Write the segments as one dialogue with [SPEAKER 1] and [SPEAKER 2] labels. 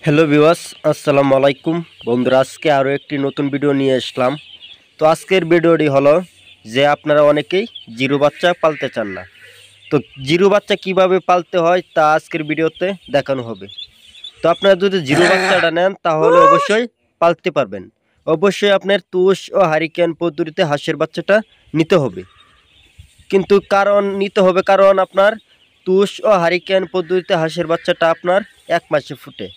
[SPEAKER 1] Hello viewers, আসসালামু আলাইকুম বন্ধুরা। আজকে আরও একটি নতুন ভিডিও নিয়ে আসলাম। তো আজকের ভিডিওটি হলো যে আপনারা অনেকেই জিরো বাচ্চা পালতে চান না। তো জিরো বাচ্চা কিভাবে পালতে হয় তা আজকের ভিডিওতে দেখানো হবে। তো আপনারা যদি জিরো বাচ্চাটা নেন তাহলে অবশ্যই পালতে পারবেন। অবশ্যই আপনার তুষ ও হারিকেন পদ্ধতিতে হাঁসের বাচ্চাটা নিতে হবে। কিন্তু কারণ আপনার তুষ ও হারিকেন পদ্ধতিতে হাঁসের বাচ্চাটা আপনার 1 মাসে ফুটে।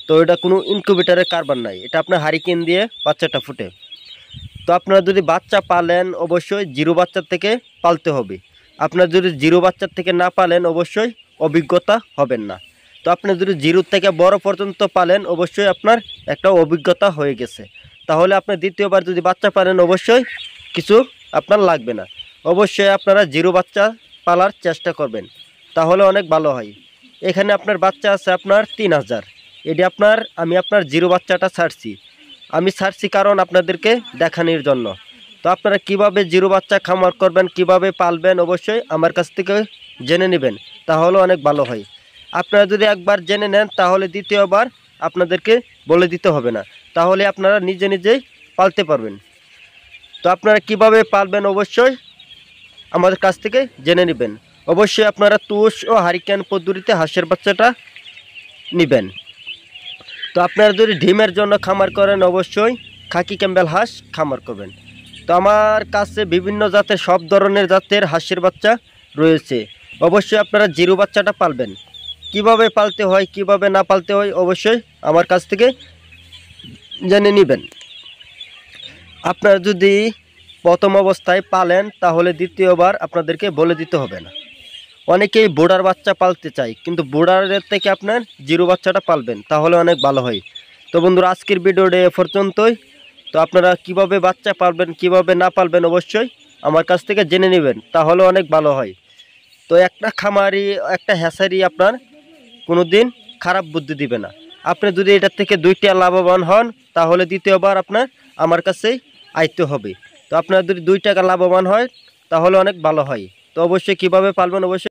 [SPEAKER 1] তো এটা কোনো ইনকিউবেটরের কারবার নাই, এটা আপনার হারিকেন দিয়ে বাচ্চাটা ফুটে। তো আপনারা যদি বাচ্চা পালেন অবশ্যই জিরো বাচ্চার থেকে পালতে হবে। আপনার যদি জিরো বাচ্চার থেকে না পালেন অবশ্যই অভিজ্ঞতা হবেন না। তো আপনি যদি জিরো থেকে বড় পর্যন্ত পালেন অবশ্যই আপনার একটা অভিজ্ঞতা হয়ে গেছে। তাহলে আপনি দ্বিতীয়বার যদি বাচ্চা পালেন অবশ্যই কিছু আপনার লাগবে না। অবশ্যই আপনারা জিরো বাচ্চা পালার চেষ্টা করবেন, তাহলে অনেক ভালো হয়। এখানে আপনার বাচ্চা আছে আপনার 3000। এটি আমি আপনার জিরো বাচ্চাটা ছাড়ছি কারণ আপনাদেরকে দেখানোর জন্য। তো আপনারা কিভাবে জিরো বাচ্চা খামার করবেন, কিভাবে পালবেন অবশ্যই আমার কাছ থেকে জেনে নেবেন, তাহলে অনেক ভালো হয়। আপনারা যদি একবার জেনে নেন তাহলে দ্বিতীয়বার আপনাদেরকে বলে দিতে হবে না, তাহলে আপনারা নিজে নিজেই পালতে পারবেন। তো আপনারা কিভাবে পালবেন অবশ্যই আমাদের কাছ থেকে জেনে নেবেন। অবশ্যই আপনারা তুষ ও হারিকেন পদ্ধতিতে হাঁসের বাচ্চাটা নেবেন। তো আপনারা যদি ডিমের জন্য খামার করেন অবশ্যই খাকি ক্যাম্বেল হাঁস খামার করবেন। তো আমার কাছে বিভিন্ন জাতের সব ধরনের জাতের হাঁসের বাচ্চা রয়েছে। অবশ্যই আপনারা জিরো বাচ্চাটা পালবেন। কিভাবে পালতে হয় কিভাবে না পালতে হয় অবশ্যই আমার কাছ থেকে জেনে নেবেন। আপনারা যদি প্রথম অবস্থায় পালেন তাহলে দ্বিতীয়বার আপনাদেরকে বলে দিতে হবে না। অনেকেই বোর্ডার বাচ্চা পালতে চায়, কিন্তু বোর্ডারের থেকে আপনার জিরো বাচ্চাটা পালবেন, তাহলে অনেক ভালো হয়। তো বন্ধুরা আজকের ভিডিওটা এ পর্যন্তই। তো আপনারা কিভাবে বাচ্চা পালবেন কিভাবে না পালবেন অবশ্যই আমার কাছ থেকে জেনে নেবেন, তাহলে অনেক ভালো হয়। তো একটা খামারি একটা হ্যাসারি আপনার কোনো দিন খারাপ বুদ্ধি দিবে না। আপনি যদি এটার থেকে 2টা লাভবান হন তাহলে দ্বিতীয়বার আপনার আমার কাছেই আইতে হবে। তো আপনার যদি 2 টাকা লাভবান হয় তাহলে অনেক ভালো হয়। তো অবশ্যই কিভাবে পালবেন অবশ্যই